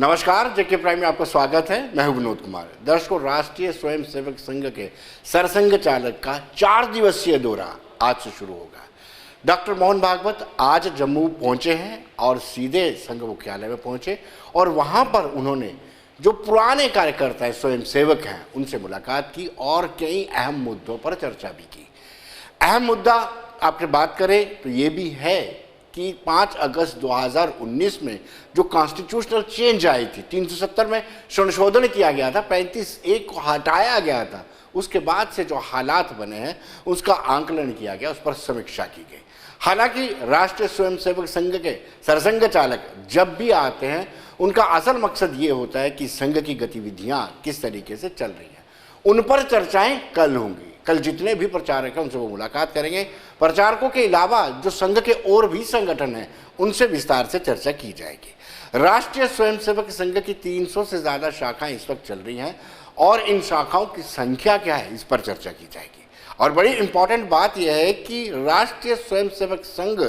नमस्कार, जेके प्राइम में आपका स्वागत है। मैं हूं विनोद कुमार। दर्शकों, राष्ट्रीय स्वयंसेवक संघ के सरसंघ चालक का 4 दिवसीय दौरा आज से शुरू होगा। डॉक्टर मोहन भागवत आज जम्मू पहुंचे हैं और सीधे संघ मुख्यालय में पहुंचे और वहां पर उन्होंने जो पुराने कार्यकर्ता हैं, स्वयंसेवक हैं, उनसे मुलाकात की और कई अहम मुद्दों पर चर्चा भी की। अहम मुद्दा आपसे बात करें तो ये भी है कि 5 अगस्त 2019 में जो कॉन्स्टिट्यूशनल चेंज आई थी, 370 में संशोधन किया गया था, 35A को हटाया गया था, उसके बाद से जो हालात बने हैं उसका आंकलन किया गया, उस पर समीक्षा की गई। हालांकि राष्ट्रीय स्वयंसेवक संघ के सरसंघ चालक जब भी आते हैं उनका असल मकसद ये होता है कि संघ की गतिविधियां किस तरीके से चल रही हैं, उन पर चर्चाएं कल होंगी। कल जितने भी प्रचारक हैं उनसे वो मुलाकात करेंगे। प्रचारकों के अलावा जो संघ के और भी संगठन हैं उनसे विस्तार से चर्चा की जाएगी। राष्ट्रीय स्वयंसेवक संघ की 300 से ज़्यादा शाखाएं इस वक्त चल रही हैं और इन शाखाओं की संख्या क्या है इस पर चर्चा की जाएगी। और बड़ी इंपॉर्टेंट बात यह है कि राष्ट्रीय स्वयंसेवक संघ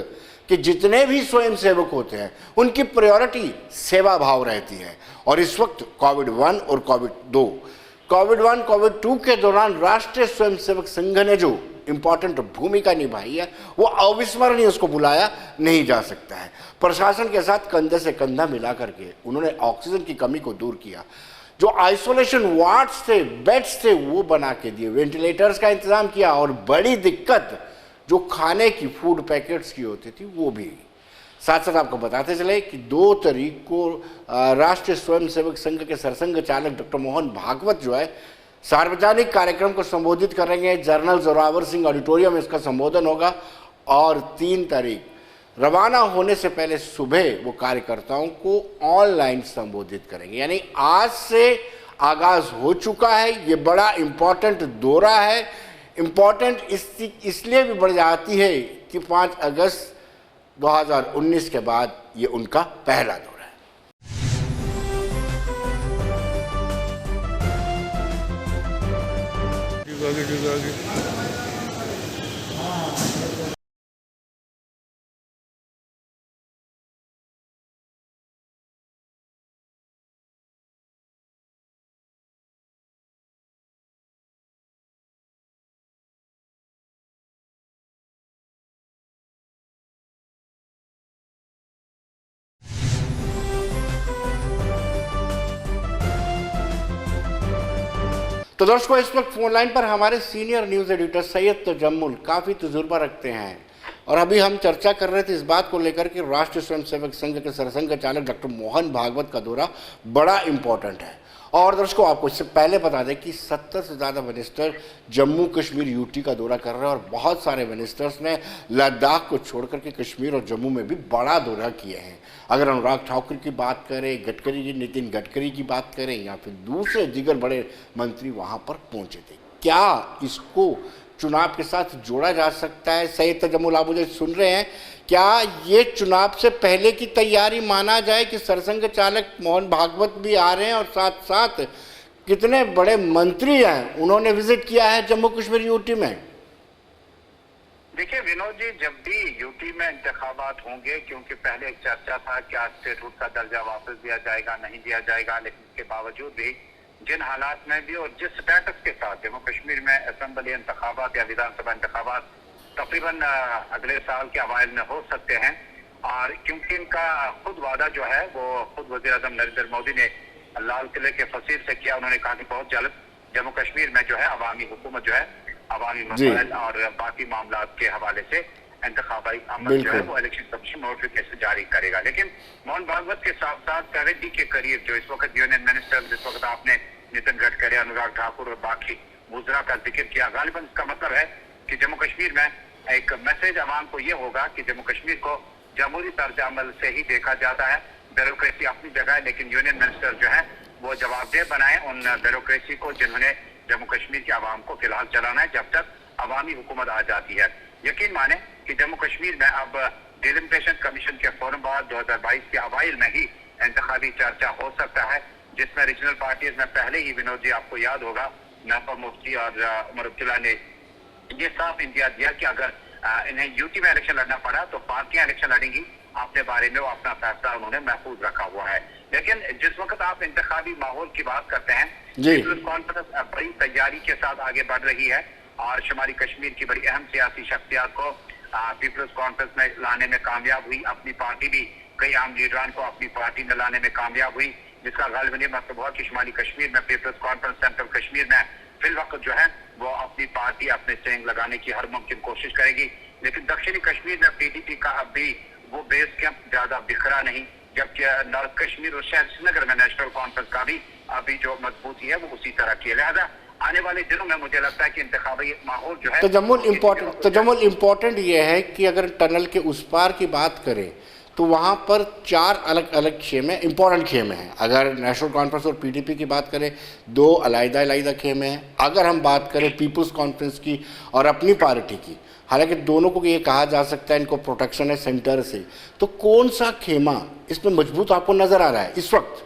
के जितने भी स्वयंसेवक होते हैं उनकी प्रायोरिटी सेवा भाव रहती है। और इस वक्त कोविड-1 और कोविड-1 कोविड-2 के दौरान राष्ट्रीय स्वयंसेवक संघ ने जो इंपॉर्टेंट भूमिका निभाई है वो अविस्मरणीय, उसको बुलाया नहीं जा सकता है। प्रशासन के साथ कंधे से कंधा मिला करके उन्होंने ऑक्सीजन की कमी को दूर किया, जो आइसोलेशन वार्ड्स थे, बेड्स थे, वो बना के दिए, वेंटिलेटर्स का इंतजाम किया और बड़ी दिक्कत जो खाने की फूड पैकेट्स की होती थी वो भी। साथ साथ आपको बताते चले कि 2 तारीख को राष्ट्रीय स्वयंसेवक संघ के सरसंघ चालक डॉक्टर मोहन भागवत जो है सार्वजनिक कार्यक्रम को संबोधित करेंगे। जनरल जोरावर सिंह ऑडिटोरियम में इसका संबोधन होगा और 3 तारीख रवाना होने से पहले सुबह वो कार्यकर्ताओं को ऑनलाइन संबोधित करेंगे। यानी आज से आगाज हो चुका है। ये बड़ा इम्पोर्टेंट दौरा है। इम्पोर्टेंट इसलिए भी बढ़ जाती है कि 5 अगस्त 2019 के बाद ये उनका पहला दौरा है। तो दर्शकों, इस वक्त फोन लाइन पर हमारे senior news editor Syed Tajammul काफ़ी तजुर्बा रखते हैं और अभी हम चर्चा कर रहे थे इस बात को लेकर कि राष्ट्रीय स्वयंसेवक संघ के सरसंघ चालक डॉक्टर मोहन भागवत का दौरा बड़ा इम्पोर्टेंट है। और दर्शकों, आपको इससे पहले बता दें कि 70 से ज़्यादा मिनिस्टर जम्मू कश्मीर यूटी का दौरा कर रहे हैं और बहुत सारे मिनिस्टर्स ने लद्दाख को छोड़ करके कश्मीर और जम्मू में भी बड़ा दौरा किए हैं। अगर अनुराग ठाकुर की बात करें, नितिन गडकरी की बात करें या फिर दूसरे दीगर बड़े मंत्री वहाँ पर पहुँचे थे। क्या इसको चुनाव के साथ जोड़ा जा सकता है? सैयद तजम्मुल, आप मुझे सुन रहे हैं, क्या ये चुनाव से पहले की तैयारी माना जाए कि सरसंघ चालक मोहन भागवत भी आ रहे हैं और साथ साथ कितने बड़े मंत्री हैं उन्होंने विजिट किया है जम्मू कश्मीर यूटी में? देखिए विनोद जी, जब भी यूटी में इंतखाबात होंगे, क्योंकि पहले एक चर्चा था कि आज स्टेटहुड का दर्जा वापस दिया जाएगा, नहीं दिया जाएगा, लेकिन इसके बावजूद भी जिन हालात में भी और जिस स्टेटस के साथ जम्मू कश्मीर में असेंबली इंतखाबात या विधानसभा इंतखाबात तकरीबन अगले साल के अवाइल में हो सकते हैं, और क्योंकि इनका खुद वादा जो है वो खुद वज़ीर आज़म नरेंद्र मोदी ने लाल किले के फसील से किया। उन्होंने कहा कि बहुत जल्द जम्मू कश्मीर में जो है अवामी हुकूमत जो है अवामी मसाइल और बाकी मामला के हवाले से इंतखाबाई अमल जो है वो इलेक्शन कमीशन नोटिफिकेशन जारी करेगा। लेकिन मोहन भागवत के साथ साथ 70 के करीब जो इस वक्त यूनियन मिनिस्टर, जिस वक्त आपने नितिन गडकरी, अनुराग ठाकुर और बाकी वुज़रा का जिक्र किया, गालिबन इसका मतलब है कि जम्मू कश्मीर में एक मैसेज अवाम को ये होगा कि जम्मू कश्मीर को जमहूरी तर्ज अमल से ही देखा जाता है। ब्यूरोक्रेसी अपनी जगह है, लेकिन यूनियन मिनिस्टर जो है वो जवाबदेह बनाए उन ब्यूरोक्रेसी को जिन्होंने जम्मू कश्मीर के आवाम को फिलहाल चलाना है जब तक अवामी हुकूमत आ जाती है। यकीन माने कि जम्मू कश्मीर में अब डिलिमिटेशन कमीशन के फौरन बाद 2022 के अवाइल में ही इंतखाबी चर्चा हो सकता है, जिसमें रीजनल पार्टीज में पहले ही विनोद जी आपको याद होगा महबूबा मुफ्ती और उमर अब्दुल्ला ने ये साफ इंतजार दिया कि अगर इन्हें यूटी में इलेक्शन लड़ना पड़ा तो पार्टियां इलेक्शन लड़ेंगी, अपने बारे में वो अपना फैसला उन्होंने महफूज रखा हुआ है। लेकिन जिस वक्त आप इंतखाबी माहौल की बात करते हैं, जी। पीपल्स कॉन्फ्रेंस बड़ी तैयारी के साथ आगे बढ़ रही है और शुमाली कश्मीर की बड़ी अहम सियासी शख्सियात को पीपल्स कॉन्फ्रेंस में लाने में कामयाब हुई। अपनी पार्टी भी कई आम लीडरान को अपनी पार्टी में लाने में कामयाब हुई, जिसका गालिबन ये मतलब हुआ कि शुमाली कश्मीर में पीपल्स कॉन्फ्रेंस सेंट्रल कश्मीर में फिल वक्त जो है वो अपनी पार्टी अपने स्टैंड लगाने की हर मुमकिन कोशिश करेगी। लेकिन दक्षिणी कश्मीर में पीडीपी का अब भी वो बेस कैंप ज्यादा बिखरा नहीं, जबकि नॉर्थ कश्मीर और शहर श्रीनगर में नेशनल कॉन्फ्रेंस का भी अभी जो मजबूती है वो उसी तरह की है। लिहाजा आने वाले दिनों में मुझे लगता है कि इंतखाबी माहौल जो है तजम्मुल इम्पोर्टेंट ये है कि अगर टनल के उस पार की बात करें तो वहाँ पर 4 अलग अलग खेमे, इंपॉर्टेंट खेमे हैं। अगर नेशनल कॉन्फ्रेंस और पीडीपी की बात करें 2 अलग-अलग खेमे हैं। अगर हम बात करें पीपल्स कॉन्फ्रेंस की और अपनी पार्टी की, हालांकि दोनों को ये कहा जा सकता है इनको प्रोटेक्शन है सेंटर से, तो कौन सा खेमा इसमें मजबूत आपको नजर आ रहा है इस वक्त?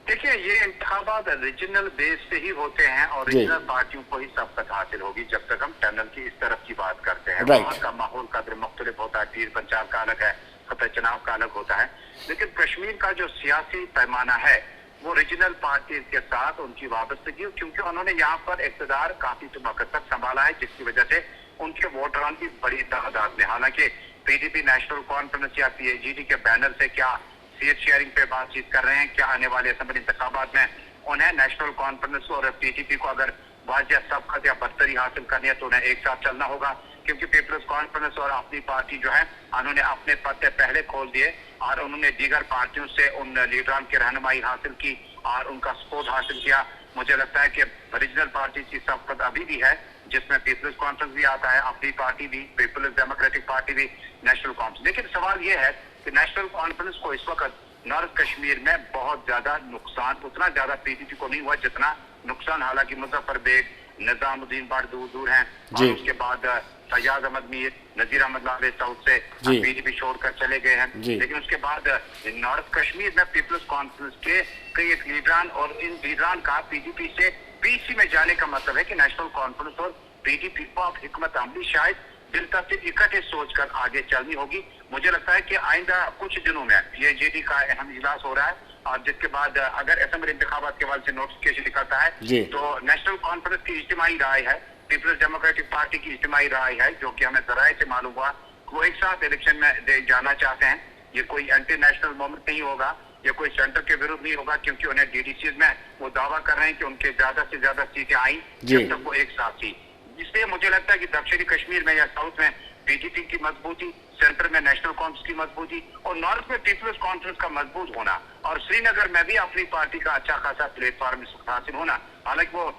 देखिए, ये इंतखाबात रीजनल बेस से ही होते हैं और रीजनल पार्टियों को ही सबकत हासिल होगी जब तक हम टनल की इस तरफ की बात करते हैं। वहाँ का माहौल कदर मुख्तलिफ होता है, पीर पंचाल का अलग है, खतर चुनाव का अलग होता है। लेकिन कश्मीर का जो सियासी पैमाना है वो रीजनल पार्टीज के साथ उनकी वाबस्तगी, क्योंकि उन्होंने यहाँ पर इक़्तिदार काफी वक्त तक संभाला है, जिसकी वजह से उनके वोटरान की बड़ी तादाद में, हालांकि पीडीपी नेशनल कॉन्फ्रेंस या पीएजीडी के बैनर से क्या सीट शेयरिंग पे बातचीत कर रहे हैं, क्या आने वाले असेंबली इंतखाबात में उन्हें नेशनल कॉन्फ्रेंस और पीडीपी को अगर वाजिया सबकत या बरतरी हासिल करनी है तो उन्हें एक साथ चलना होगा, क्योंकि पीपल्स कॉन्फ्रेंस और अपनी पार्टी जो है उन्होंने अपने पत्ते पहले खोल दिए और उन्होंने दीगर पार्टियों से उन लीडरान की रहनुमाई हासिल की और उनका सपोर्ट हासिल किया। मुझे लगता है कि रीजनल पार्टी की सबकत अभी भी है, जिसमें पीपल्स कॉन्फ्रेंस भी आता है, अपनी पार्टी भी, पीपल्स डेमोक्रेटिक पार्टी भी, नेशनल कॉन्फ्रेंस। लेकिन सवाल यह है कि नेशनल कॉन्फ्रेंस को इस वक्त नॉर्थ कश्मीर में बहुत ज्यादा नुकसान, उतना ज्यादा पीडीपी को नहीं हुआ जितना नुकसान, हालांकि मुजफ्फर बेग, निजामुद्दीन बड़ दूर हैं और उसके बाद फैयाज अहमद मीर, नजीर अहमद लावे साउथ से पीडीपी छोड़कर चले गए हैं। लेकिन उसके बाद नॉर्थ कश्मीर में पीपल्स कॉन्फ्रेंस के कई लीडरान और इन लीडरान का पीडीपी से पीसी में जाने का मतलब है कि नेशनल कॉन्फ्रेंस और पीडीपी को अब हिकमत अमली शायद बिलतरतीब इकट्ठे सोचकर आगे चलनी होगी। मुझे लगता है कि आइंदा कुछ दिनों में पीएजीडी का अहम इजलास हो रहा है और जिसके बाद अगर असेंबली इंतखाबात के हवाले से नोटिफिकेशन निकलता है तो नेशनल कॉन्फ्रेंस की इज्तिमाई राय है, पीपल्स डेमोक्रेटिक पार्टी की इज्तिमाई राय है, जो कि हमें जराये से मालूम हुआ, वो एक साथ इलेक्शन में जाना चाहते हैं। ये कोई एंटी नेशनल मूवमेंट नहीं होगा, ये कोई सेंटर के विरुद्ध नहीं होगा, क्योंकि उन्हें डीडीसीज में वो दावा कर रहे हैं कि उनके ज्यादा से ज्यादा सीटें आई जब तक वो एक साथ थी। इसलिए मुझे लगता है कि दक्षिणी कश्मीर में या साउथ में पीडीपी की मजबूती, सेंटर में नेशनल कॉन्फ्रेंस की मजबूती और नॉर्थ में पीपल्स कॉन्फ्रेंस का मजबूत होना और श्रीनगर में भी अपनी पार्टी का अच्छा खासा प्लेटफॉर्म हासिल होना, हालांकि वो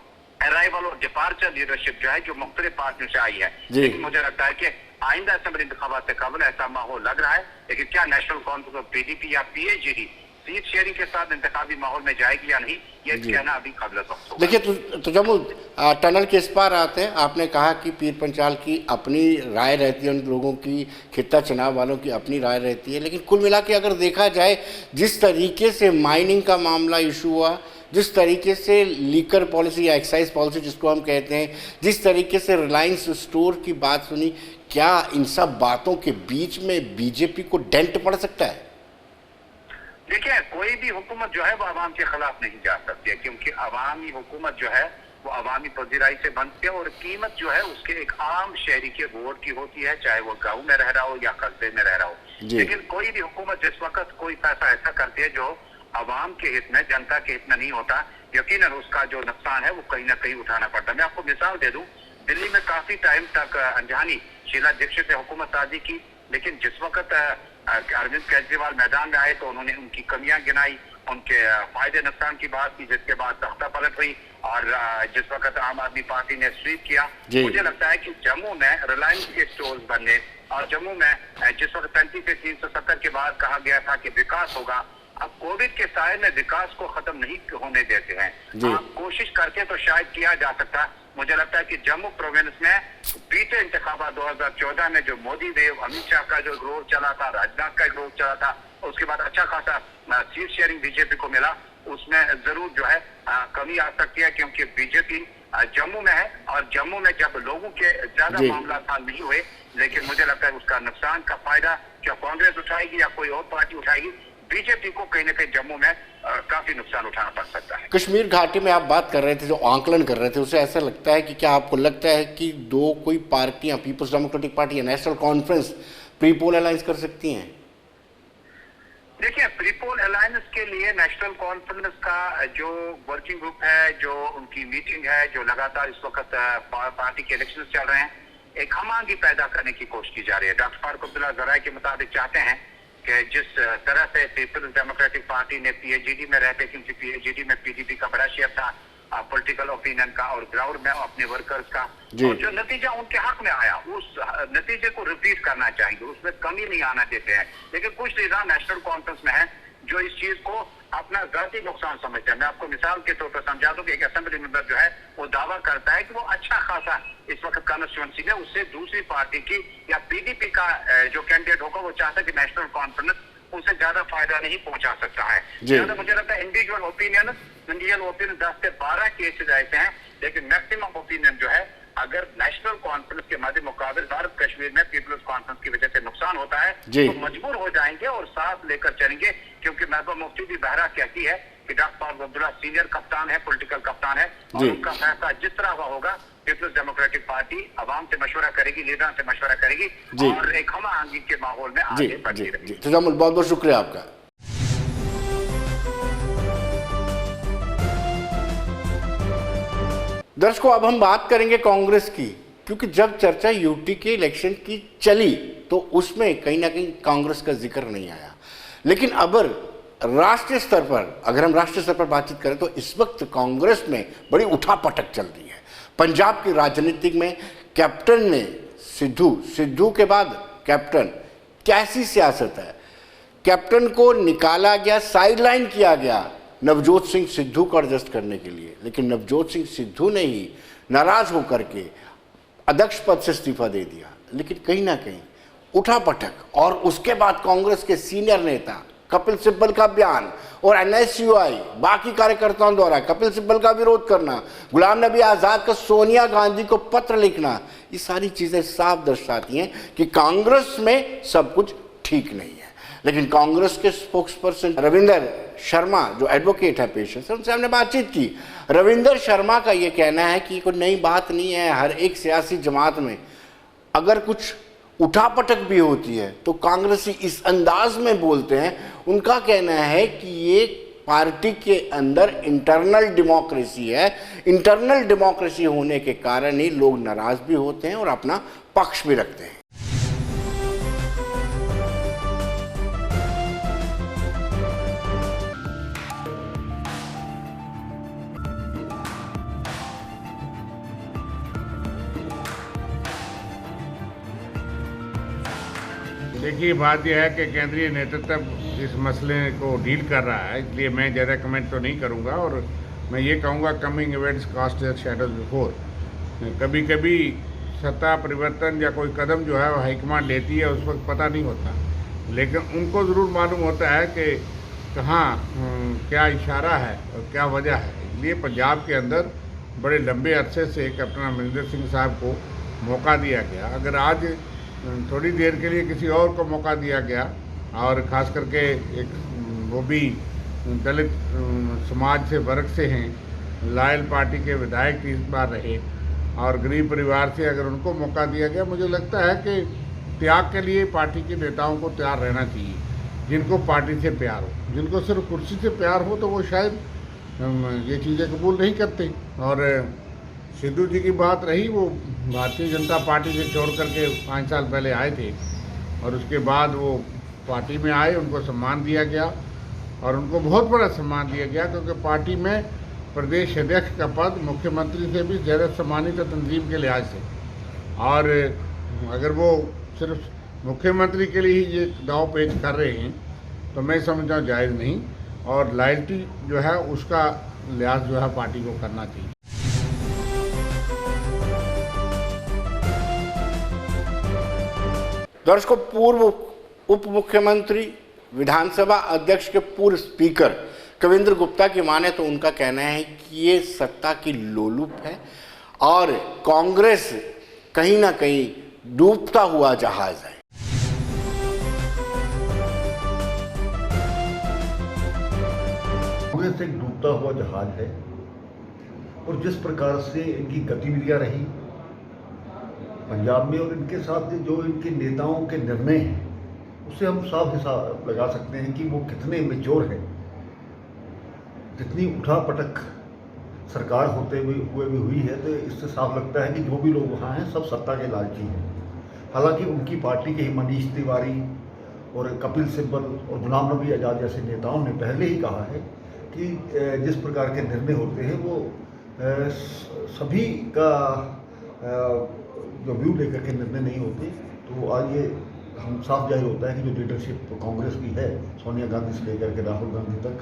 अराइवल और डिपार्चर लीडरशिप जो है जो मुख्तलिफ पार्टियों से आई है, लेकिन मुझे लगता है कि आइंदा असेंबली इंतखाबात से कबल ऐसा माहौल लग रहा है। लेकिन क्या नेशनल कॉन्फ्रेंस और पीडीपी या पीएजीडी सीट शेयरिंग के साथ इंतखाबी माहौल में जाएगी या नहीं, ये कहना अभी काबिल वक्त होगा। देखिए तजम्मुल, टनल के इस पार आते हैं, आपने कहा कि पीर पंचाल की अपनी राय रहती है, उन लोगों की खित्ता चुनाव वालों की अपनी राय रहती है, लेकिन कुल मिला के अगर देखा जाए जिस तरीके से माइनिंग का मामला इशू हुआ, जिस तरीके से लीकर पॉलिसी या एक्साइज पॉलिसी जिसको हम कहते हैं, जिस तरीके से रिलायंस स्टोर की बात सुनी, क्या इन सब बातों के बीच में बीजेपी को डेंट पड़ सकता है? देखिए, कोई भी हुकूमत जो है वो अवाम के खिलाफ नहीं जा सकती है, क्योंकि अवामी हुकूमत जो है वो अवामी पजीराई से बनती है और कीमत जो है उसके एक आम शहरी के वोट की होती है, चाहे वो गाँव में रह रहा हो या कस्बे में रह रहा हो। लेकिन कोई भी हुकूमत जिस वक्त कोई फैसला ऐसा करती है जो अवाम के हित में, जनता के हित में नहीं होता, यकीनन उसका जो नुकसान है वो कहीं ना कहीं उठाना पड़ता है। मैं आपको मिसाल दे दूं, दिल्ली में काफी टाइम तक अनजानी शीला दीक्षित ने हुकूमत साजी की, लेकिन जिस वक्त अरविंद केजरीवाल मैदान में आए तो उन्होंने उनकी कमियां गिनाई, उनके फायदे नुकसान की बात की, जिसके बाद तख्ता पलट हुई और जिस वक्त आम आदमी पार्टी ने स्वीप किया। मुझे लगता है कि जम्मू में रिलायंस के स्टोर्स बनने और जम्मू में जिस वक्त 35 से 370 के बाद कहा गया था कि विकास होगा, अब कोविड के साए में विकास को खत्म नहीं होने देते हैं। आप कोशिश करके तो शायद किया जा सकता। मुझे लगता है कि जम्मू प्रोविंस में बीते इंतखाबात 2014 में जो मोदी वेव, अमित शाह का जो ग्रोथ चला था, राजनाथ का ग्रोथ चला था, उसके बाद अच्छा खासा सीट शेयरिंग बीजेपी को मिला, उसमें जरूर जो है कमी आ सकती है, क्योंकि बीजेपी जम्मू में है और जम्मू में जब लोगों के ज्यादा मामला हल नहीं हुए, लेकिन मुझे लगता है उसका नुकसान का फायदा क्या कांग्रेस उठाएगी या कोई और पार्टी उठाएगी, बीजेपी को कहीं ना कहीं जम्मू में काफी नुकसान उठाना पड़ सकता है। कश्मीर घाटी में आप बात कर रहे थे, जो आंकलन कर रहे थे, उसे ऐसा लगता है कि क्या आपको लगता है कि दो कोई पार्टियां, पीपल्स डेमोक्रेटिक पार्टी या national conference, pre poll alliance कर सकती हैं? देखिए, प्री पोल अलायंस के लिए नेशनल कॉन्फ्रेंस का जो वर्किंग ग्रुप है, जो उनकी मीटिंग है, जो लगातार इस वक्त पार्टी के इलेक्शन चल रहे हैं, एक हमांगी पैदा करने की कोशिश की जा रही है। डॉक्टर फारूक अब्दुल्ला जराए के मुताबिक चाहते हैं कि जिस तरह से पीपल्स डेमोक्रेटिक पार्टी ने पीएचडी में रहते, क्योंकि पीएचडी में पीडीपी का बड़ा शेयर था पॉलिटिकल ओपिनियन का और ग्राउंड में अपने वर्कर्स का, और जो नतीजा उनके हक में आया उस नतीजे को रिपीट करना चाहिए, उसमें कमी नहीं आना देते हैं। लेकिन कुछ लीडर नेशनल कॉन्फ्रेंस में है जो इस चीज को अपना जाती नुकसान समझते हैं। मैं आपको मिसाल के तौर पर समझा दूं कि एक असेंबली मेंबर जो है वो दावा करता है कि वो अच्छा खासा इस वक्त कॉन्स्टिट्यूंसी में उससे दूसरी पार्टी की या पीडीपी का जो कैंडिडेट होगा वो चाहता है कि नेशनल कॉन्फ्रेंस उसे ज्यादा फायदा नहीं पहुंचा सकता है। ज्यादा मुझे लगता है इंडिविजुअल ओपिनियन 10 से 12 केसेज ऐसे हैं, लेकिन मैक्सिमम ओपिनियन जो है अगर नेशनल कॉन्फ्रेंस के मध्य मुकाबले भारत कश्मीर में पीपल्स कॉन्फ्रेंस की वजह से नुकसान होता है तो मजबूर हो जाएंगे और साथ लेकर चलेंगे, क्योंकि महबूबा मुफ्ती भी बहरा कहती है कि डॉक्टर फारूक अब्दुल्ला सीनियर कप्तान है, पॉलिटिकल कप्तान है, और उनका फैसला जिस तरह का होगा पीपल्स डेमोक्रेटिक पार्टी अवाम से मशवरा करेगी, लीडरों से मशवरा करेगी और एक हम आंगी के माहौल में आगे बढ़ती रहेगी। तजामुल, बहुत बहुत शुक्रिया आपका। दर्शकों, अब हम बात करेंगे कांग्रेस की, क्योंकि जब चर्चा यूटी के इलेक्शन की चली तो उसमें कहीं ना कहीं कांग्रेस का जिक्र नहीं आया। लेकिन अब राष्ट्रीय स्तर पर, अगर हम राष्ट्रीय स्तर पर बातचीत करें तो इस वक्त कांग्रेस में बड़ी उठापटक चल रही है। पंजाब की राजनीति में कैप्टन ने सिद्धू के बाद कैप्टन, कैसी सियासत है। कैप्टन को निकाला गया, साइडलाइन किया गया नवजोत सिंह सिद्धू को एडजस्ट करने के लिए, लेकिन नवजोत सिंह सिद्धू ने ही नाराज होकर के अध्यक्ष पद से इस्तीफा दे दिया। लेकिन कहीं ना कहीं उठापटक, और उसके बाद कांग्रेस के सीनियर नेता कपिल सिब्बल का बयान और एनएसयूआई बाकी कार्यकर्ताओं द्वारा कपिल सिब्बल का विरोध करना, गुलाम नबी आज़ाद का सोनिया गांधी को पत्र लिखना, ये सारी चीज़ें साफ दर्शाती हैं कि कांग्रेस में सब कुछ ठीक नहीं है। लेकिन कांग्रेस के स्पोक्स पर्सन रविंदर शर्मा, जो एडवोकेट है पेशे से, उनसे हमने बातचीत की। रविंदर शर्मा का ये कहना है कि कोई नई बात नहीं है, हर एक सियासी जमात में अगर कुछ उठापटक भी होती है तो कांग्रेसी इस अंदाज में बोलते हैं। उनका कहना है कि ये पार्टी के अंदर इंटरनल डेमोक्रेसी है, इंटरनल डेमोक्रेसी होने के कारण ही लोग नाराज भी होते हैं और अपना पक्ष भी रखते हैं। देखिए, बात यह है कि केंद्रीय नेतृत्व इस मसले को डील कर रहा है, इसलिए मैं ज़्यादा कमेंट तो नहीं करूंगा। और मैं ये कहूँगा, coming events cast their shadows before. कभी कभी सत्ता परिवर्तन या कोई कदम जो है वो हाईकमान लेती है, उस वक्त पता नहीं होता, लेकिन उनको ज़रूर मालूम होता है कि कहाँ क्या इशारा है और क्या वजह है। इसलिए पंजाब के अंदर बड़े लंबे अरसे से कैप्टन अमरिंदर सिंह साहब को मौका दिया गया। अगर आज थोड़ी देर के लिए किसी और को मौका दिया गया, और ख़ास करके एक वो भी दलित समाज से वर्ग से हैं, लायल पार्टी के विधायक 30 बार रहे और गरीब परिवार से, अगर उनको मौका दिया गया, मुझे लगता है कि त्याग के लिए पार्टी के नेताओं को तैयार रहना चाहिए, जिनको पार्टी से प्यार हो। जिनको सिर्फ कुर्सी से प्यार हो तो वो शायद ये चीज़ें कबूल नहीं करते। और सिद्धू जी की बात रही, वो भारतीय जनता पार्टी से छोड़ करके 5 साल पहले आए थे और उसके बाद वो पार्टी में आए, उनको सम्मान दिया गया और उनको बहुत बड़ा सम्मान दिया गया, क्योंकि पार्टी में प्रदेश अध्यक्ष का पद मुख्यमंत्री से भी ज़्यादा सम्मानित है तंजीम के लिहाज से। और अगर वो सिर्फ मुख्यमंत्री के लिए ही ये दाव पेच कर रहे हैं तो मैं समझता हूँ जायज़ नहीं, और लॉयल्टी जो है उसका लिहाज जो है पार्टी को करना चाहिए। दर्शकों, पूर्व उप मुख्यमंत्री, विधानसभा अध्यक्ष के पूर्व स्पीकर कविंद्र गुप्ता की माने तो उनका कहना है कि ये सत्ता की लोलुप है और कांग्रेस कहीं ना कहीं डूबता हुआ जहाज है। कांग्रेस एक डूबता हुआ जहाज है और जिस प्रकार से इनकी गतिविधियां रही पंजाब में और इनके साथ जो इनके नेताओं के निर्णय हैं उससे हम साफ हिसाब लगा सकते हैं कि वो कितने मेच्योर हैं। जितनी उठापटक सरकार होते हुए भी हुई है तो इससे साफ लगता है कि जो भी लोग वहाँ हैं सब सत्ता के लालची हैं। हालांकि उनकी पार्टी के ही मनीष तिवारी और कपिल सिब्बल और गुलाम नबी आज़ाद जैसे नेताओं ने पहले ही कहा है कि जिस प्रकार के निर्णय होते हैं वो सभी का जो व्यू लेकर के निर्णय नहीं होते। तो आज ये हम साफ जाहिर होता है कि जो लीडरशिप कांग्रेस की है सोनिया गांधी से लेकर के राहुल गांधी तक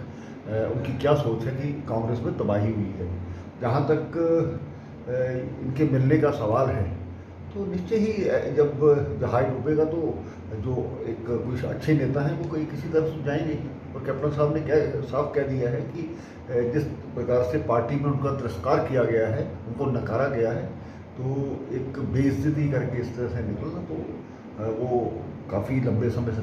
उनकी क्या सोच है कि कांग्रेस में तबाही हुई है। जहाँ तक इनके मिलने का सवाल है तो निश्चय ही जब जहाज डूबेगा तो जो एक कुछ अच्छे नेता हैं वो कोई किसी तरफ से जाएंगे। और कैप्टन साहब ने साफ कह दिया है कि जिस प्रकार से पार्टी में उनका तिरस्कार किया गया है, उनको नकारा गया है, तो एक बेइज्जती करके इस तरह से निकलना तो वो काफ़ी लंबे समय से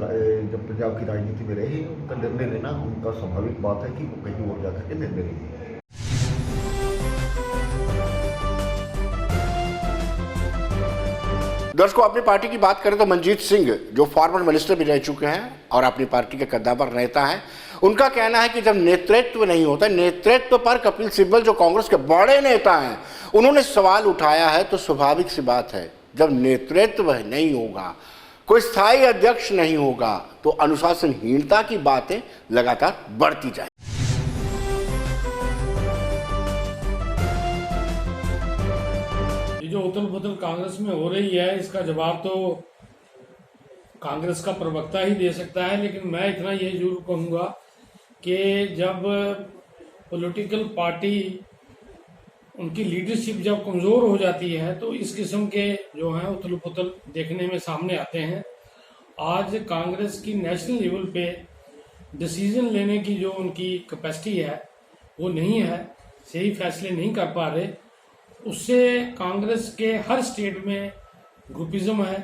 जब पंजाब की राजनीति में रहे उनका निर्णय लेना उनका स्वाभाविक बात है कि वो कहीं और जाकर के निर्णय लेंगे। दर्शकों, अपनी पार्टी की बात करें तो मनजीत सिंह जो फॉर्मर मिनिस्टर भी रह चुके हैं और अपनी पार्टी के कद्दावर नेता हैं, उनका कहना है कि जब नेतृत्व नहीं होता, नेतृत्व पर कपिल सिब्बल जो कांग्रेस के बड़े नेता हैं उन्होंने सवाल उठाया है। तो स्वाभाविक सी बात है जब नेतृत्व नहीं होगा, कोई स्थायी अध्यक्ष नहीं होगा तो अनुशासनहीनता की बातें लगातार बढ़ती जाए। जो उथल पुथल कांग्रेस में हो रही है इसका जवाब तो कांग्रेस का प्रवक्ता ही दे सकता है। लेकिन मैं इतना ये जरूर कहूँगा कि जब पॉलिटिकल पार्टी उनकी लीडरशिप जब कमज़ोर हो जाती है तो इस किस्म के जो हैं उथल पुथल देखने में सामने आते हैं। आज कांग्रेस की नेशनल लेवल पे डिसीजन लेने की जो उनकी कैपेसिटी है वो नहीं है, सही फैसले नहीं कर पा रहे। उससे कांग्रेस के हर स्टेट में ग्रुपिज्म है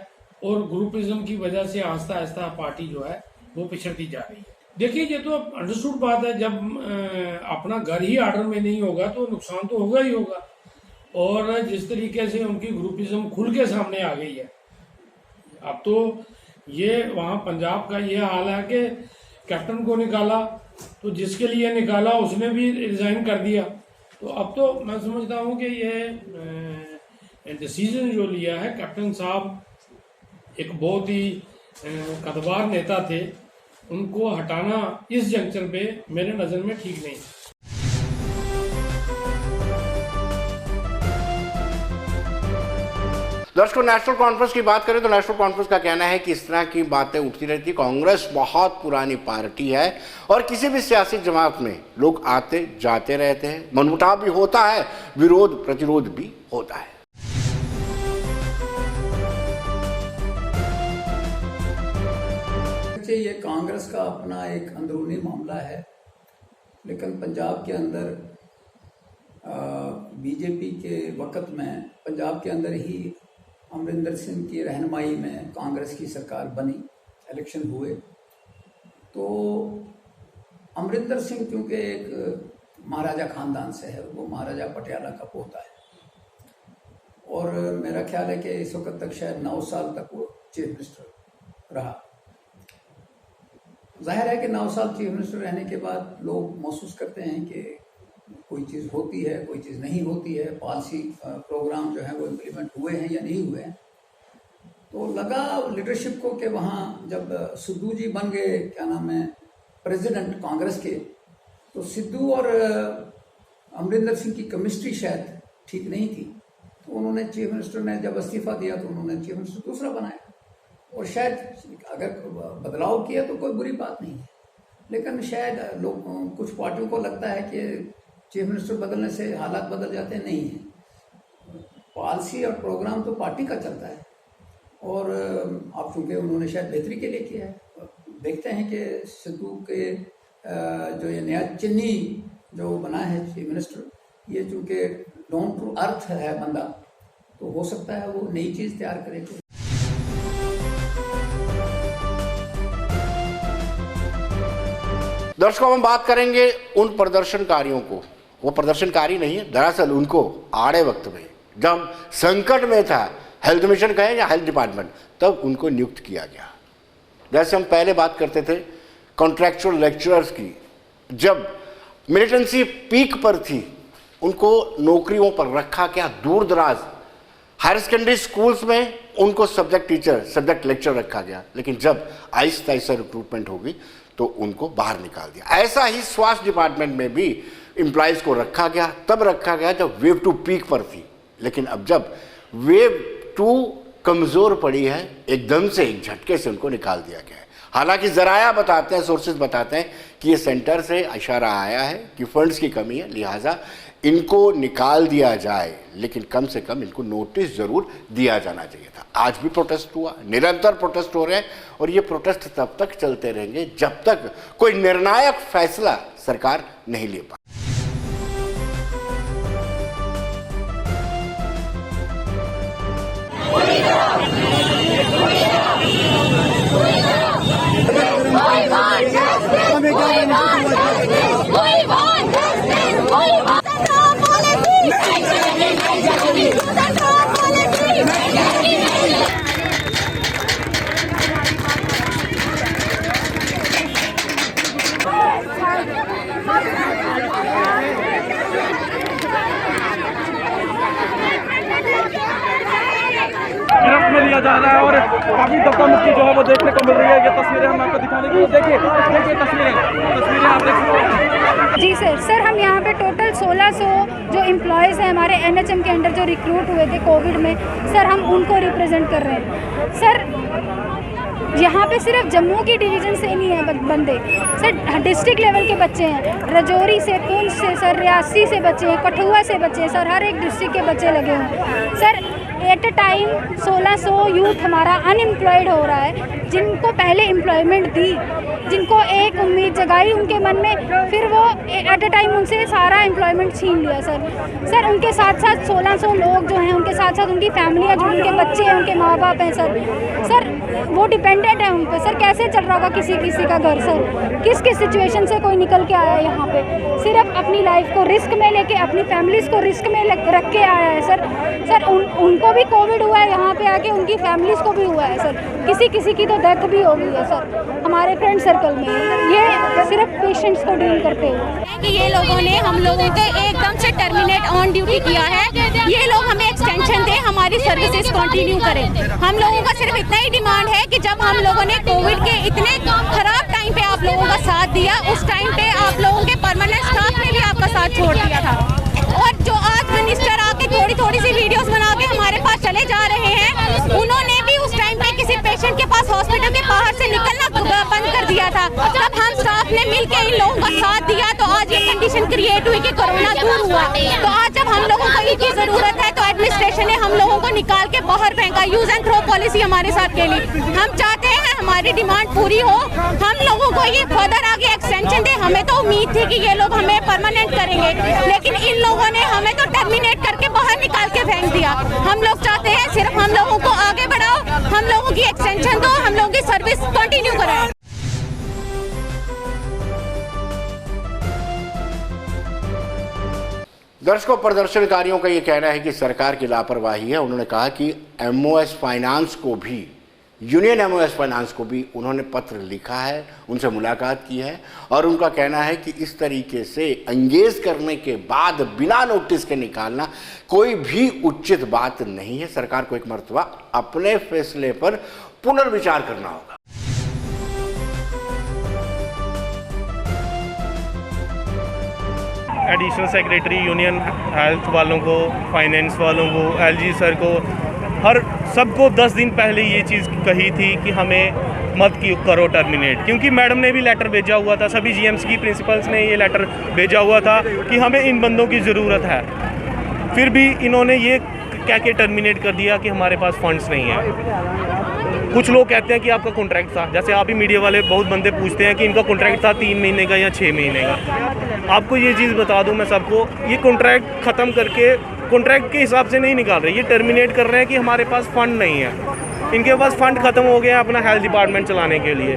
और ग्रुपिज्म की वजह से आहिस्ता आहिस्ता पार्टी जो है वो पिछड़ती जा रही है। देखिए, ये तो अंडरस्टूड बात है, जब अपना घर ही आर्डर में नहीं होगा तो नुकसान तो होगा ही होगा। और जिस तरीके से उनकी ग्रुपिज्म खुल के सामने आ गई है, अब तो ये वहाँ पंजाब का ये हाल है कि कैप्टन को निकाला तो जिसके लिए निकाला उसने भी रिजाइन कर दिया। तो अब तो मैं समझता हूँ कि ये डिसीजन जो लिया है कैप्टन साहब, एक बहुत ही कद्दावर नेता थे, उनको हटाना इस जंक्शन पे मेरे नज़र में ठीक नहीं। दर्शकों, नेशनल कॉन्फ्रेंस की बात करें तो नेशनल कॉन्फ्रेंस का कहना है कि इस तरह की बातें उठती रहती। कांग्रेस बहुत पुरानी पार्टी है और किसी भी सियासी जमात में लोग आते जाते रहते हैं, मनमुटाव भी होता है, विरोध प्रतिरोध भी होता है। ये कांग्रेस का अपना एक अंदरूनी मामला है, लेकिन पंजाब के अंदर बीजेपी के वक़्त में पंजाब के अंदर ही अमरिंदर सिंह की रहनुमाई में कांग्रेस की सरकार बनी, इलेक्शन हुए। तो अमरिंदर सिंह क्योंकि एक महाराजा ख़ानदान से है, वो महाराजा पटियाला का पोता है और मेरा ख्याल है कि इस वक्त तक शायद 9 साल तक वो चीफ मिनिस्टर रहा। जाहिर है कि 9 साल चीफ मिनिस्टर रहने के बाद लोग महसूस करते हैं कि कोई चीज़ होती है, कोई चीज़ नहीं होती है, पॉलिसी प्रोग्राम जो है वो इम्प्लीमेंट हुए हैं या नहीं हुए हैं। तो लगा लीडरशिप को कि वहाँ जब सिद्धू जी बन गए, क्या नाम है, प्रेसिडेंट कांग्रेस के, तो सिद्धू और अमरिंदर सिंह की केमिस्ट्री शायद ठीक नहीं थी। तो उन्होंने चीफ मिनिस्टर ने जब इस्तीफा दिया तो उन्होंने चीफ मिनिस्टर दूसरा बनाया और शायद अगर बदलाव किया तो कोई बुरी बात नहीं है। लेकिन शायद लोग, कुछ पार्टियों को लगता है कि चीफ मिनिस्टर बदलने से हालात बदल जाते नहीं हैं। पॉलिसी और प्रोग्राम तो पार्टी का चलता है और अब चूँकि उन्होंने शायद बेहतरी के लिए किया है। देखते हैं कि सिद्धू के जो ये नया चन्नी जो बना है चीफ मिनिस्टर, ये चूँकि डाउन टू अर्थ है बंदा, तो हो सकता है वो नई चीज़ तैयार करेंगे। दर्शकों, हम बात करेंगे उन प्रदर्शनकारियों को, वो प्रदर्शनकारी नहीं है, दरअसल उनको आड़े वक्त में जब संकट में था, हेल्थ मिशन कहें या हेल्थ डिपार्टमेंट, तब उनको नियुक्त किया गया। जैसे हम पहले बात करते थे कॉन्ट्रैक्चुअल लेक्चरर्स की, जब मिलिटेंसी पीक पर थी उनको नौकरियों पर रखा गया, दूर दराज हायर सेकेंडरी स्कूल्स में उनको सब्जेक्ट टीचर, सब्जेक्ट लेक्चर रखा गया, लेकिन जब आहिस्ता आहिस्ता रिक्रूटमेंट होगी तो उनको बाहर निकाल दिया। ऐसा ही स्वास्थ्य डिपार्टमेंट में भी एम्प्लॉयज़ को रखा गया, तब रखा गया जब वेव 2 पीक पर थी, लेकिन अब जब वेव 2 कमज़ोर पड़ी है, एकदम से एक झटके से उनको निकाल दिया गया है। हालांकि ज़राया बताते हैं, सोर्सेज बताते हैं कि ये सेंटर से इशारा आया है कि फंड्स की कमी है, लिहाजा इनको निकाल दिया जाए, लेकिन कम से कम इनको नोटिस ज़रूर दिया जाना चाहिए था। आज भी प्रोटेस्ट हुआ, निरंतर प्रोटेस्ट हो रहे हैं और ये प्रोटेस्ट तब तक चलते रहेंगे जब तक कोई निर्णायक फैसला सरकार नहीं ले पाए। गिरफ्त में लिया जा रहा है और काफी धक्का मुक्की जो है वो देखने को मिल रही है। ये तस्वीरें हम आपको दिखाने की, देखिए तस्वीरें आप देख सकते हैं। जी सर हम यहाँ पे टोटल 1600 जो एम्प्लॉयज़ हैं हमारे NHM के अंडर जो रिक्रूट हुए थे कोविड में, सर हम उनको रिप्रेजेंट कर रहे हैं। सर यहाँ पे सिर्फ जम्मू की डिवीज़न से नहीं है बंदे, सर डिस्ट्रिक्ट लेवल के बच्चे हैं, रजौरी से, पुंछ से, सर रियासी से बच्चे हैं, कठुआ से बच्चे हैं, सर हर एक डिस्ट्रिक्ट के बच्चे लगे हुए। Sir at a time 1600 youth हमारा अनएम्प्लॉयड हो रहा है, जिनको पहले एम्प्लॉयमेंट दी, जिनको एक उम्मीद जगाई उनके मन में, फिर वो एट अ टाइम उनसे सारा एम्प्लॉयमेंट छीन लिया। सर उनके साथ साथ 1600 लोग जो हैं, उनके साथ साथ उनकी फैमिलियाँ, जो उनके बच्चे हैं, उनके माँ बाप हैं सर वो डिपेंडेंट है उन पर। सर कैसे चल रहा होगा किसी का घर? सर किस सिचुएशन से कोई निकल के आया यहाँ पे, सिर्फ अपनी लाइफ को रिस्क में लेके, अपनी फैमिलीज़ को रिस्क में रख के आया है। सर उनको भी कोविड हुआ है, यहाँ पे आके उनकी फैमिलीज़ को भी हुआ है। सर किसी की तो डेथ भी हो गई है सर हमारे फ्रेंड सर्कल में। ये सिर्फ पेशेंट्स को डील करते हुए कि ये लोगों ने हम लोगों को एकदम से टर्मिनेट ऑन ड्यूटी किया है। ये लोग हमें एक्सटेंशन दें, हमारी सर्विसेज कंटिन्यू करें। हम लोगों का सिर्फ इतना ही डिमांड है कि जब हम लोगों ने कोविड के इतने खराब टाइम पे आप लोगों का साथ दिया, उस टाइम पे आप लोगों के परमानेंट स्टाफ ने भी आपका साथ छोड़ दिया था, और जो आज मिनिस्टर आके थोड़ी सी वीडियोस बना के हमारे पास चले जा रहे हैं, उन्होंने भी उस टाइम पे किसी पेशेंट के पास हॉस्पिटल के बाहर से निकलना बंद कर दिया था। जब हम स्टाफ ने मिलकर इन लोगों का साथ दिया तो आज ये कंडीशन क्रिएट हुई कि कोरोना दूर हुआ। तो आज जब हम लोगों को इनकी जरूरत है तो एडमिनिस्ट्रेशन ने हम लोगों को निकाल के बाहर फेंका। यूज एंड थ्रो पॉलिसी हमारे साथ के लिए, हम चाहते हैं हमारी डिमांड पूरी हो, हम लोगों को ये फर्दर आगे एक्सटेंशन दे। हमें तो उम्मीद थी कि ये लोग हमें परमानेंट करेंगे, लेकिन इन लोगों ने हमें तो टर्मिनेट करके बाहर निकाल के फेंक दिया। हम लोग चाहते हैं सिर्फ हम लोगों को आगे बढ़ाओ, हम लोगों की एक्सटेंशन दो, हम लोगों की सर्विस कंटिन्यू कराओ। दर्शकों, प्रदर्शनकारियों का ये कहना है कि सरकार की लापरवाही है। उन्होंने कहा कि MOS फाइनेंस को भी, यूनियन MOS फाइनेंस को भी उन्होंने पत्र लिखा है, उनसे मुलाकात की है, और उनका कहना है कि इस तरीके से एंगेज करने के बाद बिना नोटिस के निकालना कोई भी उचित बात नहीं है। सरकार को एक मर्तबा अपने फैसले पर पुनर्विचार करना होगा। एडिशनल सेक्रेटरी यूनियन हेल्थ वालों को, फाइनेंस वालों को, LG सर को, हर सबको 10 दिन पहले ये चीज़ कही थी कि हमें मत करो टर्मिनेट, क्योंकि मैडम ने भी लेटर भेजा हुआ था, सभी GMs की प्रिंसिपल्स ने ये लेटर भेजा हुआ था कि हमें इन बंदों की ज़रूरत है। फिर भी इन्होंने ये कह के टर्मिनेट कर दिया कि हमारे पास फंड्स नहीं है। कुछ लोग कहते हैं कि आपका कॉन्ट्रैक्ट था, जैसे आप ही मीडिया वाले बहुत बंदे पूछते हैं कि इनका कॉन्ट्रैक्ट था 3 महीने का या 6 महीने का। आपको ये चीज़ बता दूं मैं सबको, ये कॉन्ट्रैक्ट ख़त्म करके कॉन्ट्रैक्ट के हिसाब से नहीं निकाल रहे, ये टर्मिनेट कर रहे हैं कि हमारे पास फ़ंड नहीं है। इनके पास फ़ंड ख़त्म हो गया अपना हेल्थ डिपार्टमेंट चलाने के लिए।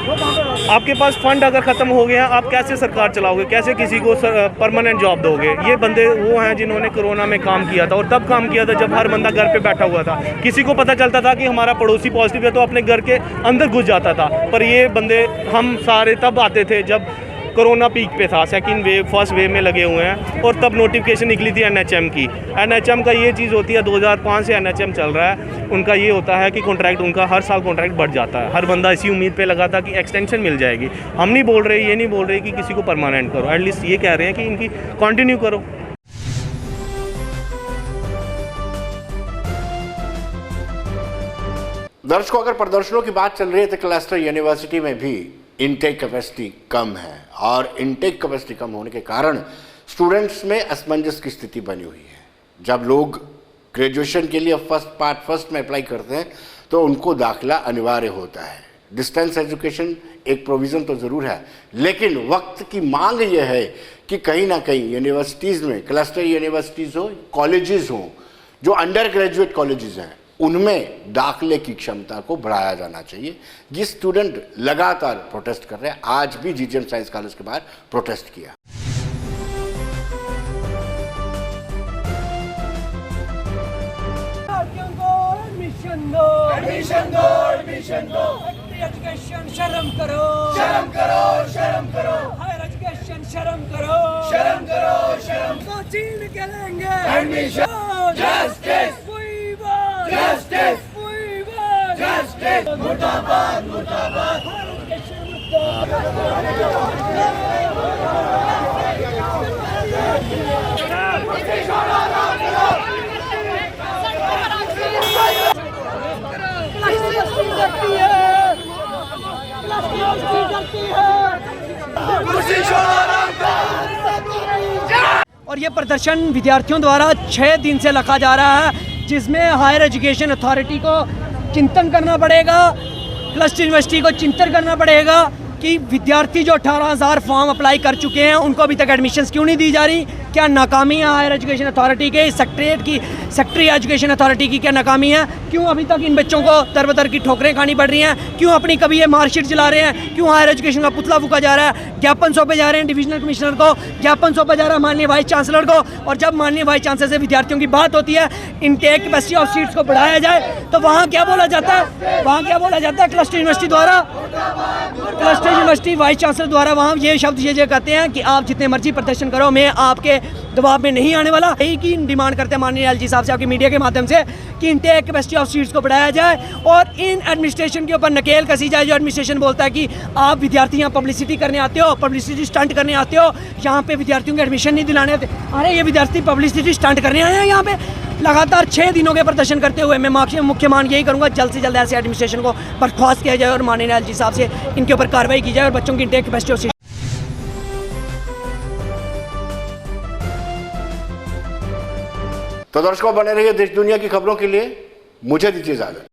आपके पास फंड अगर ख़त्म हो गया, आप कैसे सरकार चलाओगे, कैसे किसी को परमानेंट जॉब दोगे? ये बंदे वो हैं जिन्होंने कोरोना में काम किया था, और तब काम किया था जब हर बंदा घर पे बैठा हुआ था। किसी को पता चलता था कि हमारा पड़ोसी पॉजिटिव है तो अपने घर के अंदर घुस जाता था। पर ये बंदे हम सारे तब आते थे जब कोरोना पीक पे था, सेकंड वेव फर्स्ट वेव में लगे हुए हैं, और तब नोटिफिकेशन निकली थी एनएचएम की। एनएचएम का ये चीज़ होती है, 2005 से एनएचएम चल रहा है, उनका ये होता है कि कॉन्ट्रैक्ट उनका हर साल कॉन्ट्रैक्ट बढ़ जाता है। हर बंदा इसी उम्मीद पे लगा था कि एक्सटेंशन मिल जाएगी। हम नहीं बोल रहे, ये नहीं बोल रहे कि किसी को परमानेंट करो, एटलीस्ट ये कह रहे हैं कि इनकी कंटिन्यू करो। दर्शकों, अगर प्रदर्शनों की बात चल रही है तो क्लस्टर यूनिवर्सिटी में भी इनटेक कैपेसिटी कम है, और इनटेक कैपेसिटी कम होने के कारण स्टूडेंट्स में असमंजस की स्थिति बनी हुई है। जब लोग ग्रेजुएशन के लिए फर्स्ट में अप्लाई करते हैं तो उनको दाखिला अनिवार्य होता है। डिस्टेंस एजुकेशन एक प्रोविज़न तो ज़रूर है, लेकिन वक्त की मांग यह है कि कहीं ना कहीं यूनिवर्सिटीज़ में, क्लस्टर यूनिवर्सिटीज़ हो, कॉलेजेस हों, जो अंडर ग्रेजुएट कॉलेजेस हैं, उनमें दाखिले की क्षमता को बढ़ाया जाना चाहिए। ये स्टूडेंट लगातार प्रोटेस्ट कर रहे हैं। आज भी जीजीएम साइंस कॉलेज के बाहर प्रोटेस्ट किया। एडमिशन दो। एजुकेशन शर्म करो, शर्म करो, शर्म करो। हायर एजुकेशन शर्म करो, शर्म करो, शर्म। तो छीन के लेंगे admission. Justice we want, justice we want, justice. मुर्दाबाद, मुर्दाबाद। हायर एजुकेशन और ये प्रदर्शन विद्यार्थियों द्वारा 6 दिन से रखा जा रहा है, जिसमें हायर एजुकेशन अथॉरिटी को चिंतन करना पड़ेगा, क्लस्टर यूनिवर्सिटी को चिंतन करना पड़ेगा कि विद्यार्थी जो 18,000 फॉर्म अप्लाई कर चुके हैं उनको अभी तक एडमिशन्स क्यों नहीं दी जा रही। क्या नाकामी है हायर एजुकेशन अथॉरिटी के, सेक्रेटरी एजुकेशन अथॉरिटी की क्या नाकामी है? क्यों अभी तक इन बच्चों को दर-बदर की ठोकरें खानी पड़ रही हैं? क्यों अपनी कभी ये मार्कशीट जला रहे हैं? क्यों हायर एजुकेशन का पुतला फूका जा रहा है? ज्ञापन सौंपे जा रहे हैं डिविजनल कमिश्नर को, ज्ञापन सौंपा जा रहा है माननीय वाइस चांसलर को, और जब माननीय वाइस चांसलर से विद्यार्थियों की बात होती है इनटेक कैपेसिटी ऑफ सीट्स को बढ़ाया जाए, तो वहाँ क्या बोला जाता है? वहाँ क्या बोला जाता है? क्लस्टर यूनिवर्सिटी द्वारा, क्लस्टर यूनिवर्सिटी वाइस चांसलर द्वारा वहाँ ये शब्द ये कहते हैं कि आप जितने मर्जी प्रदर्शन करो, मैं आपके दबाव में नहीं आने वाला। यही की डिमांड करते हैं माननीय एलजी साहब से आपकी मीडिया के माध्यम से कि इनटेक कैपेसिटी ऑफ सीट्स को बढ़ाया जाए और इन एडमिनिस्ट्रेशन के ऊपर नकेल कसी जाए। जो एडमिनिस्ट्रेशन बोलता है कि आप विद्यार्थी यहाँ पब्लिसिटी करने आते हो, पब्लिसिटी स्टंट करने आते हो, यहाँ पे विद्यार्थियों को एडमिशन नहीं दिलाने आते। अरे ये विद्यार्थी पब्लिसिटी स्टंट करने आए हैं यहाँ पे। लगातार 6 दिनों के प्रदर्शन करते हुए मैं मुख्य मांग यही करूँगा, जल्द से जल्द ऐसे एडमिनिस्ट्रेशन को बर्खास्त किया जाए और माननीय एलजी साहब से इनके ऊपर कार्रवाई की जाए और बच्चों की इनटेक कैपेसिटी ऑफ सीट्स। तो दर्शकों, बने रहिए देश दुनिया की खबरों के लिए। मुझे दीजिए इजाजत।